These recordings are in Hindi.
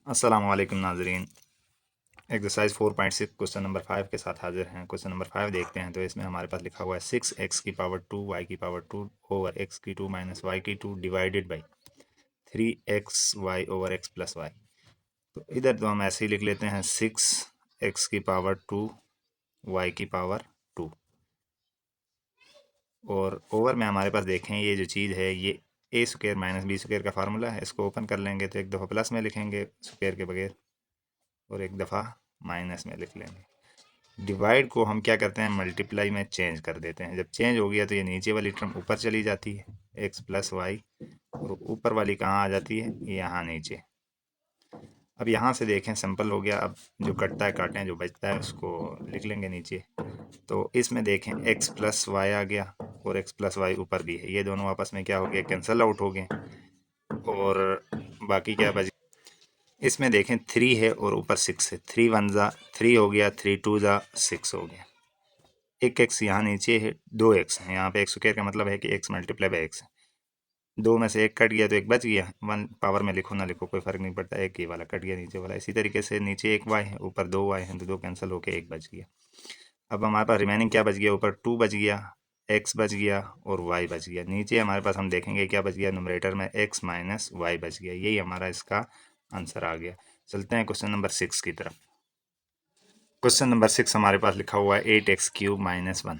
अस्सलाम वालेकुम नाजरीन। एक्सरसाइज 4.6 क्वेश्चन नंबर 5 के साथ हाजिर हैं। क्वेश्चन नंबर 5 देखते हैं। तो इसमें हमारे पास लिखा हुआ है 6x की पावर 2 y की पावर 2 ओवर x की 2 माइनस y की 2 divided by 3xy over x plus y. तो इधर तो हम ऐसे ही लिख लेते हैं 6x की पावर 2 y की पावर 2 और ओवर में हमारे पास देखें ये जो चीज़ है ये ए स्क्वायर माइनस बी स्क्वायर का फार्मूला है। इसको ओपन कर लेंगे तो एक दफ़ा प्लस में लिखेंगे स्क्वायर के बगैर और एक दफ़ा माइनस में लिख लेंगे। डिवाइड को हम क्या करते हैं मल्टीप्लाई में चेंज कर देते हैं। जब चेंज हो गया तो ये नीचे वाली टर्म ऊपर चली जाती है एक्स प्लस वाई और ऊपर वाली कहाँ आ जाती है यहाँ नीचे। अब यहाँ से देखें सिंपल हो गया। अब जो कटता है काटें, जो बचता है उसको लिख लेंगे नीचे। तो इसमें देखें एक्स प्लस वाई आ गया और एक्स प्लस वाई ऊपर भी है। ये दोनों आपस में क्या हो गया कैंसल आउट हो गए और बाकी क्या बच। इसमें देखें 3 है और ऊपर 6 है। 3 वन ज़ा 3 हो गया, 3 टू ज़ा 6 हो गया। एक एक्स यहाँ नीचे है, 2 एक्स है यहाँ पे। एक्स स्क्वायर का मतलब है कि एक्स मल्टीप्लाई बाई एक्स है। दो में से एक कट गया तो एक बच गया। वन पावर में लिखो ना लिखो कोई फ़र्क नहीं पड़ता, एक ही वाला कट गया नीचे वाला। इसी तरीके से नीचे एक वाई है ऊपर 2 वाई हैं तो 2 कैंसिल होके एक बच गया। अब हमारे पास रिमेनिंग क्या बच गया, ऊपर 2 बच गया, एक्स बच गया और वाई बच गया। नीचे हमारे पास हम देखेंगे क्या बच गया, न्यूमरेटर में एक्स माइनस वाई बच गया। यही हमारा इसका आंसर आ गया। चलते हैं क्वेश्चन नंबर 6 की तरफ। क्वेश्चन नंबर 6 हमारे पास लिखा हुआ है 8x क्यूब माइनस 1।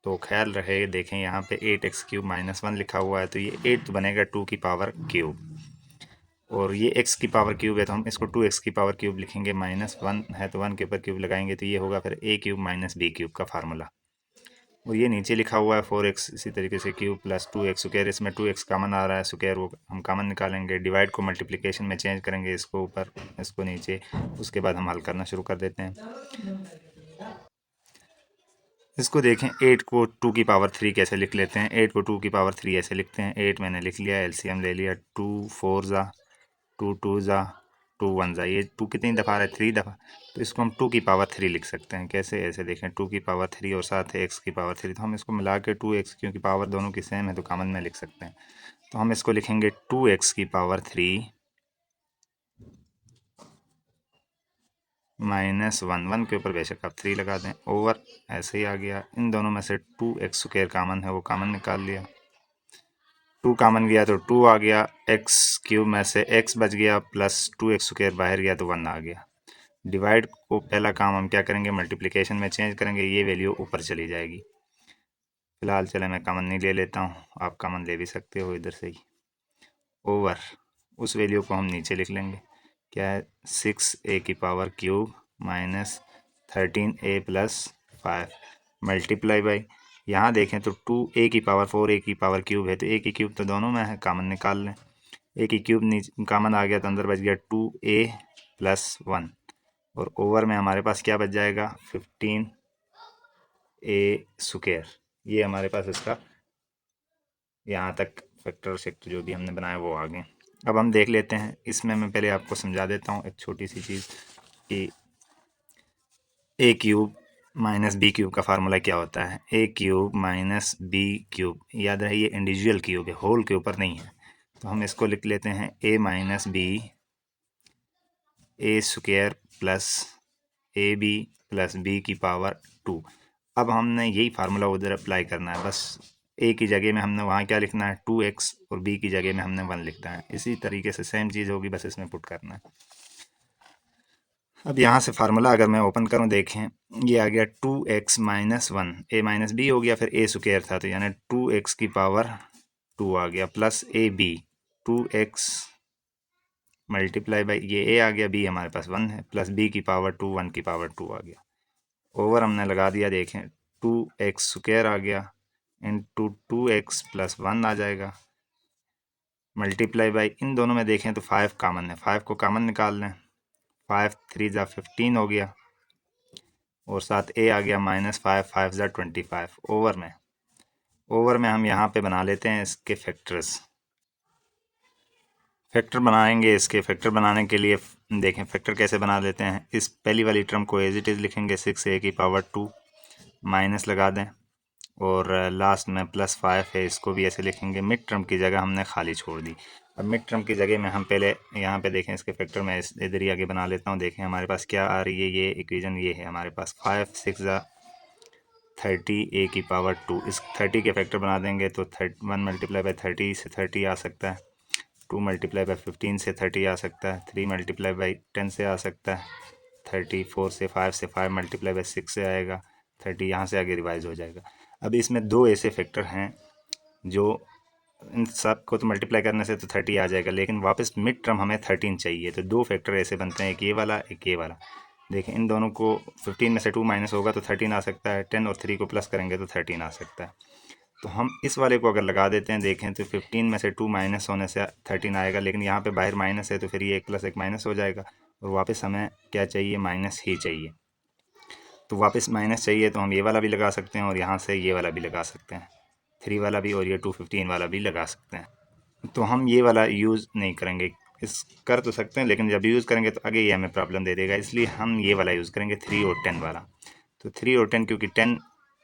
तो ख्याल रहे देखें यहाँ पे 8x क्यूब माइनस 1 लिखा हुआ है तो ये 8 तो बनेगा 2 की पावर क्यूब और ये x की पावर क्यूब है तो हम इसको 2x की पावर क्यूब लिखेंगे। माइनस 1 है तो 1 के ऊपर क्यूब लगाएंगे तो ये होगा फिर a cube minus b cube का फार्मूला। और ये नीचे लिखा हुआ है 4x इसी तरीके से क्यूब प्लस 2x स्क्वायर। इसमें 2x कॉमन आ रहा है स्क्वायर, वो हम कॉमन निकालेंगे। डिवाइड को मल्टीप्लिकेशन में चेंज करेंगे, इसको ऊपर इसको नीचे। उसके बाद हम हल करना शुरू कर देते हैं। इसको देखें 8 को 2 की पावर 3 कैसे लिख लेते हैं। 8 को 2 की पावर 3 ऐसे लिखते हैं। 8 मैंने लिख लिया, एलसीएम ले लिया। 2 4 ज़ा 2 2 ज़ा 2 1 ज़ा। ये 2 कितनी दफ़ा आ रहा है, 3 दफ़ा। तो इसको हम 2 की पावर 3 लिख सकते हैं। कैसे, ऐसे देखें 2 की पावर 3 और साथ है एक्स की पावर 3 तो हम इसको मिला के 2x, क्योंकि पावर दोनों की सेम है तो कॉमन में लिख सकते हैं। तो हम इसको लिखेंगे 2x की पावर 3 माइनस 1 के ऊपर बेशक आप 3 लगा दें ओवर ऐसे ही आ गया। इन दोनों में से 2x स्क्वायर कॉमन है वो कॉमन निकाल लिया। 2 कॉमन गया तो 2 आ गया। एक्स क्यूब में से x बच गया प्लस 2x स्क्वायर बाहर गया तो 1 आ गया। डिवाइड को पहला काम हम क्या करेंगे मल्टीप्लिकेशन में चेंज करेंगे, ये वैल्यू ऊपर चली जाएगी। फिलहाल चले मैं कॉमन नहीं ले लेता हूँ, आप कॉमन ले भी सकते हो इधर से ही। ओवर उस वैल्यू को हम नीचे लिख लेंगे। क्या है 6a की power cube minus 13a plus 5 multiply by, यहाँ देखें तो 2a की पावर 4a की पावर क्यूब है तो a की क्यूब तो दोनों में है, कॉमन निकाल लें। a की क्यूब नीचे कॉमन आ गया तो अंदर बच गया 2a प्लस 1 और ओवर में हमारे पास क्या बच जाएगा 15a स्क्वायर। ये हमारे पास इसका यहाँ तक फैक्टर सेक्टर जो भी हमने बनाया वो आ गए। अब हम देख लेते हैं। इसमें मैं पहले आपको समझा देता हूँ एक छोटी सी चीज़ कि ए क्यूब माइनस बी क्यूब का फार्मूला क्या होता है। ए क्यूब माइनस बी क्यूब, याद रहे ये इंडिविजुअल क्यूब है, होल के ऊपर नहीं है। तो हम इसको लिख लेते हैं A minus B A square plus A B plus B की पावर 2। अब हमने यही फार्मूला उधर अप्लाई करना है। बस ए की जगह में हमने वहाँ क्या लिखना है 2x और बी की जगह में हमने 1 लिखना है। इसी तरीके से सेम चीज़ होगी, बस इसमें पुट करना है। अब यहाँ से फार्मूला अगर मैं ओपन करूँ देखें ये आ गया 2x माइनस 1, ए माइनस बी हो गया, फिर ए स्क्वायर था तो यानी 2x की पावर 2 आ गया plus A B 2x multiply by ये ए आ गया, बी हमारे पास 1 है, प्लस बी की पावर 2 1 की पावर 2 आ गया। ओवर हमने लगा दिया, देखें 2x स्क्वायर आ गया इंटू 2x प्लस 1 आ जाएगा मल्टीप्लाई बाई इन दोनों में देखें तो 5 कॉमन है, 5 को कॉमन निकाल लें। 5 3 ज़ा 15 हो गया और साथ ए आ गया माइनस 5 5 ज़ा 25। ओवर में हम यहाँ पे बना लेते हैं इसके फैक्टर्स। फैक्टर बनाएंगे, इसके फैक्टर बनाने के लिए देखें फैक्टर कैसे बना लेते हैं। इस पहली वाली टर्म को एज इट इज़ लिखेंगे 6a की पावर 2 माइनस लगा दें और लास्ट में प्लस 5 है, इसको भी ऐसे लिखेंगे। मिड टर्म की जगह हमने खाली छोड़ दी। अब मिड टर्म की जगह में हम पहले यहाँ पे देखें इसके फैक्टर में इधर ही आगे बना लेता हूँ। देखें हमारे पास क्या आ रही है, ये इक्वेशन ये है हमारे पास 5 6 30 a की पावर 2। इस 30 के फैक्टर बना देंगे तो 1 मल्टीप्लाई बाई 30 से 30 आ सकता है, 2 मल्टीप्लाई बाई 15 से 30 आ सकता है, 3 मल्टीप्लाई बाई 10 से आ सकता है 30, 4 से 5 मल्टीप्लाई बाई 6 से आएगा 30, यहाँ से आगे रिवाइज हो जाएगा। अभी इसमें दो ऐसे फैक्टर हैं जो इन सब को तो मल्टीप्लाई करने से तो 30 आ जाएगा, लेकिन वापस मिड टर्म हमें 13 चाहिए। तो दो फैक्टर ऐसे बनते हैं, एक ये वाला एक ये वाला। देखें इन दोनों को 15 में से 2 माइनस होगा तो 13 आ सकता है, 10 और 3 को प्लस करेंगे तो 13 आ सकता है। तो हम इस वाले को अगर लगा देते हैं, देखें तो 15 में से 2 माइनस होने से 13 आएगा, लेकिन यहाँ पे बाहर माइनस है तो फिर ये 1 प्लस 1 माइनस हो जाएगा और वापस हमें क्या चाहिए, माइनस ही चाहिए। तो वापस माइनस चाहिए तो हम ये वाला भी लगा सकते हैं और यहाँ से ये वाला भी लगा सकते हैं, 3 वाला भी और ये 215 वाला भी लगा सकते हैं। तो हम ये वाला यूज़ नहीं करेंगे, इस कर तो सकते हैं लेकिन जब यूज़ करेंगे तो आगे ये हमें प्रॉब्लम दे देगा, इसलिए हम ये वाला यूज़ करेंगे 3 और 10 वाला। तो 3 और 10, क्योंकि 10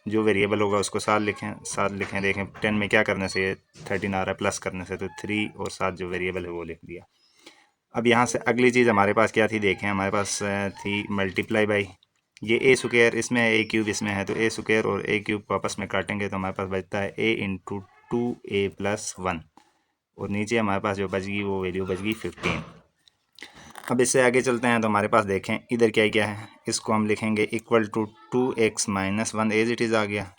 जो वेरिएबल होगा उसको साथ लिखें। देखें 10 में क्या करने से 13 आ रहा है, प्लस करने से, तो 3 और 7 जो वेरिएबल है वो लिख दिया। अब यहाँ से अगली चीज़ हमारे पास क्या थी, देखें हमारे पास थी मल्टीप्लाई बाई ये ए स्क्वायर, इसमें ए क्यूब इसमें है, तो ए स्क्वायर और ए क्यूब को आपस में काटेंगे तो हमारे पास बचता है ए इंटू 2a+1 और नीचे हमारे पास जो बच गई वो वैल्यू बच गई 15। अब इससे आगे चलते हैं तो हमारे पास देखें इधर क्या है, इसको हम लिखेंगे equal to 2x-1 as it is आ गया।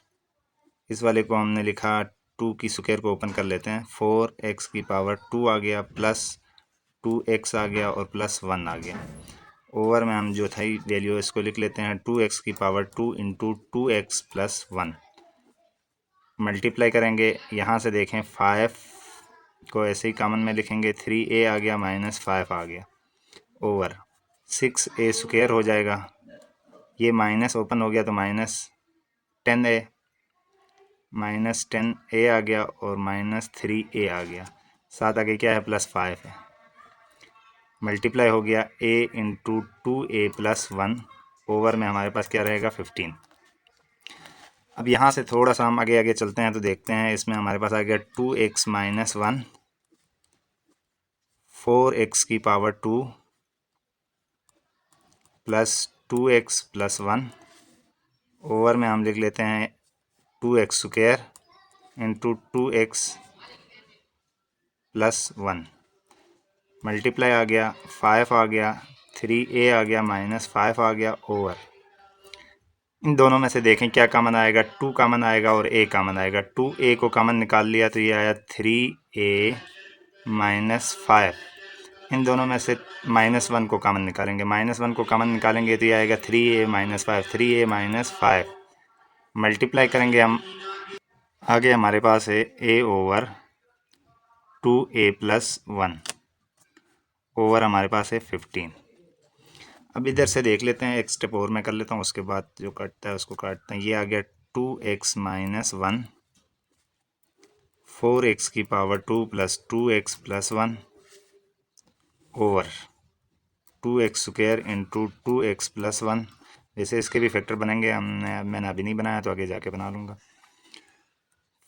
इस वाले को हमने लिखा 2 की स्क्वायर को ओपन कर लेते हैं, 4x की पावर 2 आ गया, प्लस 2x आ गया और प्लस 1 आ गया। ओवर में हम जो था वैल्यू इसको लिख लेते हैं 2x की पावर 2 इंटू 2x+1। मल्टीप्लाई करेंगे, यहाँ से देखें 5 को ऐसे ही कॉमन में लिखेंगे, 3a आ गया माइनस 5 आ गया, ओवर 6a स्क्वायर हो जाएगा, ये माइनस ओपन हो गया तो माइनस 10a, माइनस 10a आ गया और माइनस 3a आ गया, साथ आगे क्या है प्लस 5 है, मल्टीप्लाई हो गया a इंटू 2a+1, ओवर में हमारे पास क्या रहेगा 15। अब यहाँ से थोड़ा सा हम आगे आगे चलते हैं तो देखते हैं इसमें हमारे पास आ गया 2x-1, 4x की पावर 2 प्लस 2x+1, ओवर में हम लिख लेते हैं 2x square into 2x+1, multiply आ गया 5 आ गया, 3a आ गया माइनस 5 आ गया, ओवर इन दोनों में से देखें क्या कॉमन आएगा, 2 कॉमन आएगा और a कॉमन आएगा। 2a को कॉमन निकाल लिया तो ये आया 3a माइनस 5। इन दोनों में से -1 को कॉमन निकालेंगे, -1 को कॉमन निकालेंगे तो ये आएगा 3a minus 5, 3a minus 5 multiply करेंगे हम, आगे हमारे पास है a ओवर 2a+1, ओवर हमारे पास है 15। अब इधर से देख लेते हैं, एक स्टेप और मैं कर लेता हूँ, उसके बाद जो कटता है उसको काटते हैं। ये आ गया 2x-1, 4x की power 2 plus 2x+1 over 2x square into 2x+1। वैसे इसके भी फैक्टर बनेंगे, मैंने अभी नहीं बनाया तो आगे जाके बना लूँगा।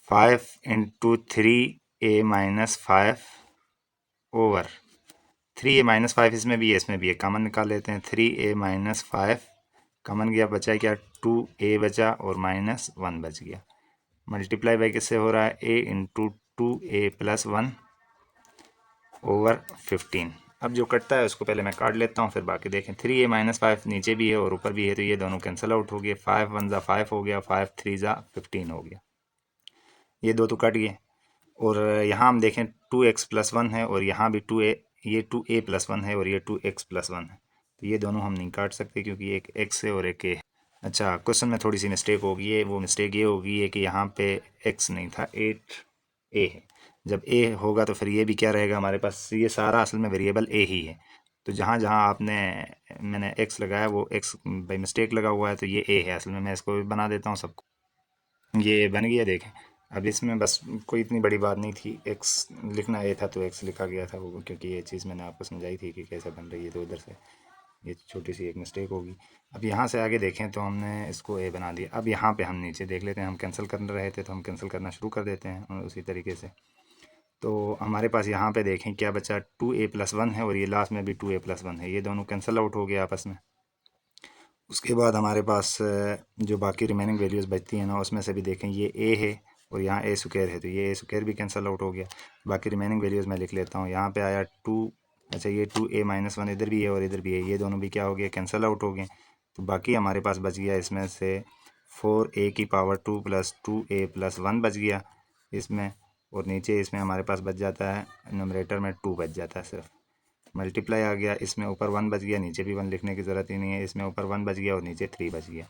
5 into 3a minus 5 over 3a minus 5, इसमें भी है इसमें भी है, कॉमन निकाल लेते हैं। 3a माइनस 5 कॉमन गया, बचा क्या 2a बचा और -1 बच गया। मल्टीप्लाई बाई किससे हो रहा है, a इंटू 2a+1 ओवर 15। अब जो कटता है उसको पहले मैं काट लेता हूँ फिर बाकी देखें। 3a माइनस 5 नीचे भी है और ऊपर भी है तो ये दोनों कैंसिल आउट हो गए। 5 1 ज़ा 5 हो गया, 5 3 ज़ा 15 हो गया, ये दो तो कट गए। और यहाँ हम देखें 2x+1 है और यहाँ भी 2a, ये 2a+1 है और ये 2x+1 है, तो ये दोनों हम नहीं काट सकते क्योंकि एक x है और एक a है। अच्छा, क्वेश्चन में थोड़ी सी मिस्टेक होगी है, वो मिस्टेक ये होगी है कि यहाँ पे x नहीं था, 8a है। जब a होगा तो फिर ये भी क्या रहेगा हमारे पास, ये सारा असल में वेरिएबल a ही है। तो जहाँ जहाँ मैंने x लगाया वो x बाई मिस्टेक लगा हुआ है, तो ये a है असल में। मैं इसको भी बना देता हूँ सबको, ये बन गया देखें। अब इसमें बस कोई इतनी बड़ी बात नहीं थी, एक्स लिखना ए था तो एक्स लिखा गया था वो, क्योंकि ये चीज़ मैंने आपको समझाई थी कि कैसे बन रही है, तो उधर से ये छोटी सी एक मिस्टेक होगी। अब यहाँ से आगे देखें तो हमने इसको ए बना दिया। अब यहाँ पे हम नीचे देख लेते हैं, हम कैंसिल कर रहे थे तो हम कैंसिल करना शुरू कर देते हैं और उसी तरीके से। तो हमारे पास यहाँ पे देखें क्या बचा, 2a+1 है और ये लास्ट में भी 2a+1 है, ये दोनों कैंसिल आउट हो गया आपस में। उसके बाद हमारे पास जो बाकी रिमेनिंग वैल्यूज़ बचती हैं ना, उसमें से भी देखें ये a है और यहाँ a स्क्वायर है, तो ये a स्क्वायर भी कैंसिल आउट हो गया। बाकी रिमेनिंग वैल्यूज़ मैं लिख लेता हूँ। यहाँ पे आया 2, अच्छा ये 2a-1 इधर भी है और इधर भी है, ये दोनों भी क्या हो गए, कैंसिल आउट हो गए। तो बाकी हमारे पास बच गया इसमें से 4a⁻² + 2a+1 बच गया इसमें, और नीचे इसमें हमारे पास बच जाता है, न्यूमरेटर में 2 बच जाता है सिर्फ। मल्टीप्लाई आ गया, इसमें ऊपर 1 बच गया, नीचे भी 1 लिखने की ज़रूरत ही नहीं है, इसमें ऊपर 1 बच गया और नीचे 3 बच गया,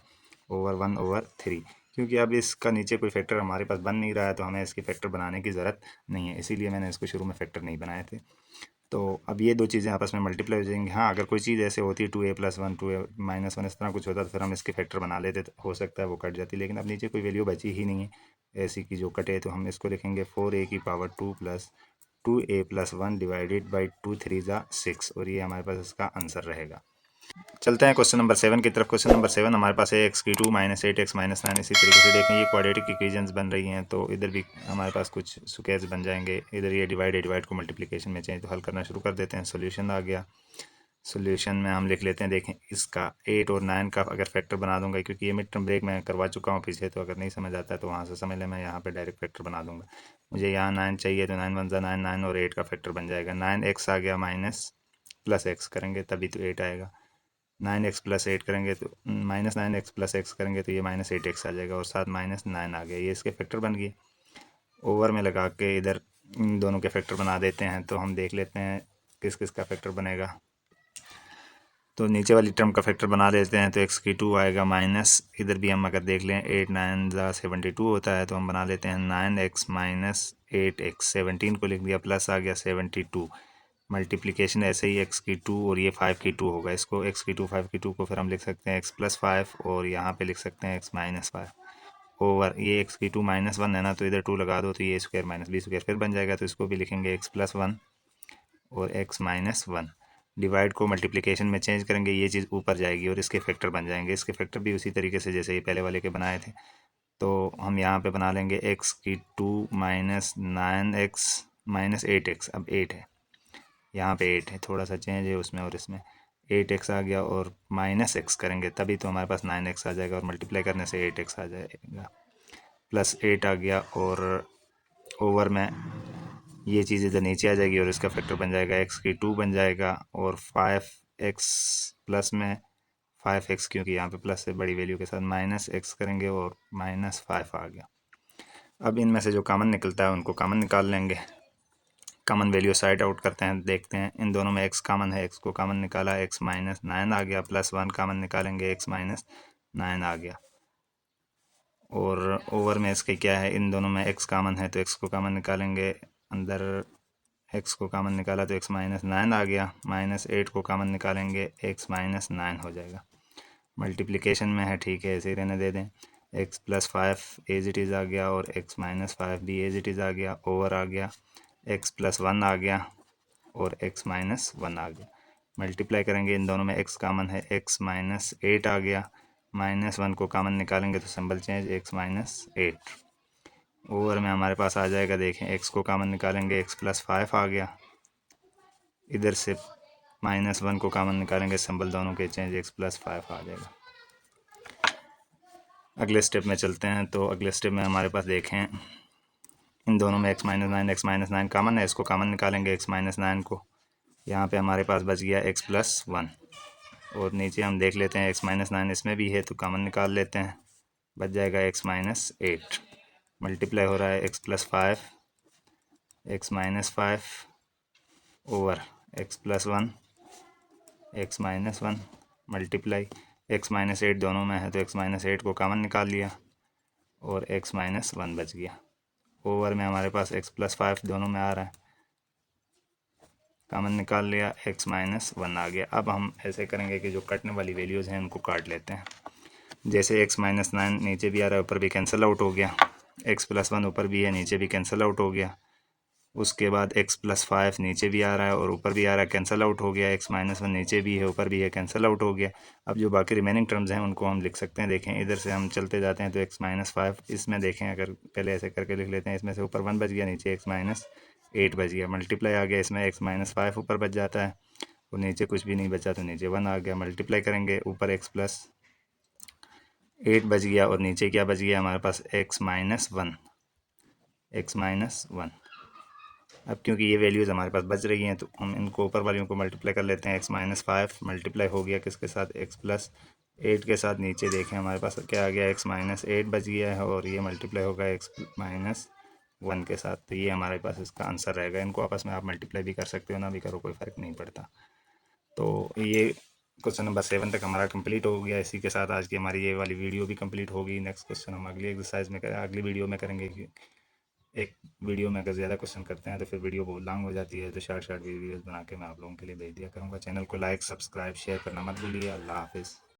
ओवर 1/3। क्योंकि अब इसका नीचे कोई फैक्टर हमारे पास बन नहीं रहा है, तो हमें इसकी फैक्टर बनाने की ज़रूरत नहीं है, इसीलिए मैंने इसको शुरू में फैक्टर नहीं बनाए थे। तो अब ये दो चीज़ें आपस में मल्टीप्लाई हो जाएंगी। हाँ, अगर कोई चीज़ ऐसे होती 2a+1 2a-1 इस तरह कुछ होता तो फिर हम इसके फैक्टर बना लेते, तो हो सकता है वो कट जाती, लेकिन अब नीचे कोई वैल्यू बची ही नहीं है ऐसी की जो कटे, तो हम इसको लिखेंगे 4a² + 2a+1 डिवाइडेड बाई 2 3 6, और ये हमारे पास इसका आंसर रहेगा। चलते हैं क्वेश्चन नंबर 7 की तरफ। क्वेश्चन नंबर 7 हमारे पास है x³ - 8x - 9। इसी तरीके से देखें ये क्वाड्रेटिक इक्वेशंस बन रही हैं, तो इधर भी हमारे पास कुछ स्क्वायर्स बन जाएंगे। इधर ये डिवाइड को मल्टीप्लिकेशन में चेंज, तो हल करना शुरू कर देते हैं। सोल्यूशन आ गया, सोल्यूशन में हम लिख लेते हैं। देखें इसका 8 और 9 का अगर फैक्टर बना दूंगा, क्योंकि ये मिड टर्म ब्रेक में करवा चुका हूँ पीछे, तो अगर नहीं समझ आता है तो वहाँ से समझ लें, मैं यहाँ पे डायरेक्ट फैक्टर बना दूंगा। मुझे यहाँ 9 चाहिए, तो 9 × 1 = 9, 9 और 8 का फैक्टर बन जाएगा। 9x आ गया माइनस प्लस एक्स करेंगे तभी तो 8 आएगा। 9x + 8 करेंगे तो -9x + x करेंगे तो ये -8x आ जाएगा, और साथ -9 आ गया, ये इसके फैक्टर बन गए। ओवर में लगा के इधर इन दोनों के फैक्टर बना देते हैं, तो हम देख लेते हैं किस किस का फैक्टर बनेगा। तो नीचे वाली टर्म का फैक्टर बना लेते हैं, तो x³ आएगा माइनस, इधर भी हम अगर देख लें 8 9 72 होता है, तो हम बना लेते हैं 9x - 8x, 17 को लिख दिया, प्लस आ गया 72, मल्टीप्लिकेशन ऐसे ही x³ और ये 5/2 होगा। इसको x³ 5/2 को फिर हम लिख सकते हैं x + 5, और यहाँ पे लिख सकते हैं x - 5 ओवर ये x³ -1 है ना, तो इधर 2 लगा दो, तो ये स्क्वायर - b² फिर बन जाएगा, तो इसको भी लिखेंगे x + 1 और x - 1। डिवाइड को मल्टीप्लिकेशन में चेंज करेंगे, ये चीज़ ऊपर जाएगी और इसके फैक्टर बन जाएंगे। इसके फैक्टर भी उसी तरीके से जैसे ये पहले वाले के बनाए थे, तो हम यहाँ पे बना लेंगे x³ - 9x - 8x। अब 8 है, यहाँ पे 8 है, थोड़ा सा चेंज है उसमें और इसमें। 8x आ गया और -x करेंगे तभी तो हमारे पास 9x आ जाएगा, और मल्टीप्लाई करने से 8x आ जाएगा, प्लस 8 आ गया, और ओवर में ये चीज़ इधर नीचे आ जाएगी और इसका फैक्टर बन जाएगा x³ बन जाएगा, और 5x प्लस में 5x, क्योंकि यहाँ पे प्लस से बड़ी वैल्यू के साथ -x करेंगे और -5 आ गया। अब इनमें से जो कॉमन निकलता है उनको कॉमन निकाल लेंगे। कॉमन वैल्यू साइड आउट करते हैं, देखते हैं इन दोनों में x कॉमन है, x को कॉमन निकाला, x - 9 आ गया, +1 कॉमन निकालेंगे, x - 9 आ गया। और ओवर में इसके क्या है, इन दोनों में x कॉमन है, तो x को कॉमन निकालेंगे, अंदर x को कॉमन निकाला तो x - 9 आ गया, -8 को कॉमन निकालेंगे, x - 9 हो जाएगा। मल्टीप्लिकेशन में है, ठीक है, ऐसे ही रहने दे दें। x + 5 एज इट इज़ आ गया, और x - 5 भी एज इट इज़ आ गया, ओवर आ गया, x + 1 आ गया और x - 1 आ गया। मल्टीप्लाई करेंगे, इन दोनों में x कॉमन है, x - 8 आ गया, -1 को कॉमन निकालेंगे तो सिंबल चेंज, x - 8। ओवर में हमारे पास आ जाएगा, देखें x को कॉमन निकालेंगे, x + 5 आ गया, इधर से -1 को कॉमन निकालेंगे, सिंबल दोनों के चेंज, x + 5 आ जाएगा। अगले स्टेप में चलते हैं, तो अगले स्टेप में हमारे पास देखें इन दोनों में x - 9 कॉमन है, इसको कॉमन निकालेंगे, x - 9 को, यहाँ पे हमारे पास बच गया x + 1, और नीचे हम देख लेते हैं x - 9 इसमें भी है, तो कॉमन निकाल लेते हैं, बच जाएगा x - 8। मल्टीप्लाई हो रहा है x + 5, x - 5 over x + 1, x - 1 multiply, x - 8 दोनों में है, तो x - 8 को कॉमन निकाल लिया और x - 1 बच गया। ओवर में हमारे पास x + 5 दोनों में आ रहा है, कॉमन निकाल लिया, x - 1 आ गया। अब हम ऐसे करेंगे कि जो कटने वाली वैल्यूज़ हैं उनको काट लेते हैं। जैसे x - 9 नीचे भी आ रहा है, ऊपर भी कैंसिल आउट हो गया, x + 1 ऊपर भी है, नीचे भी कैंसिल आउट हो गया। उसके बाद x + 5 नीचे भी आ रहा है और ऊपर भी आ रहा है, कैंसिल आउट हो गया, x - 1 नीचे भी है, ऊपर भी है, कैंसिल आउट हो गया। अब जो बाकी रिमेनिंग टर्म्स हैं उनको हम लिख सकते हैं। देखें इधर से हम चलते जाते हैं, तो x - 5 इसमें देखें, अगर पहले ऐसे करके लिख लेते हैं, इसमें से ऊपर 1 बच गया, नीचे x - 8 बच गया, मल्टीप्लाई आ गया इसमें, x-5 ऊपर बच जाता है और नीचे कुछ भी नहीं बचा तो नीचे 1 आ गया। मल्टीप्लाई करेंगे ऊपर x+8 बच गया और नीचे क्या बच गया हमारे पास x-1। अब क्योंकि ये वैल्यूज़ हमारे पास बच रही हैं तो हम इनको ऊपर वालियों को मल्टीप्लाई कर लेते हैं। x-5 मल्टीप्लाई हो गया किसके साथ, x+8 के साथ। नीचे देखें हमारे पास क्या आ गया, x-8 बच गया है और ये मल्टीप्लाई होगा x-1 के साथ। तो ये हमारे पास इसका आंसर रहेगा। इनको आपस में आप मल्टीप्लाई भी कर सकते हो, ना भी करो, कोई फ़र्क नहीं पड़ता। तो ये क्वेश्चन नंबर 7 तक हमारा कंप्लीट हो गया। इसी के साथ आज की हमारी ये वाली वीडियो भी कंप्लीट होगी। नेक्स्ट क्वेश्चन हम अगली एक्सरसाइज में करें, अगली वीडियो में करेंगे। एक वीडियो में अगर ज़्यादा क्वेश्चन करते हैं तो फिर वीडियो बहुत लॉन्ग हो जाती है, तो शॉर्ट वीडियोज़ बना के मैं आप लोगों के लिए भेज दिया करूँगा। चैनल को लाइक, सब्सक्राइब, शेयर करना मत भूलिए। अल्लाह हाफिज़।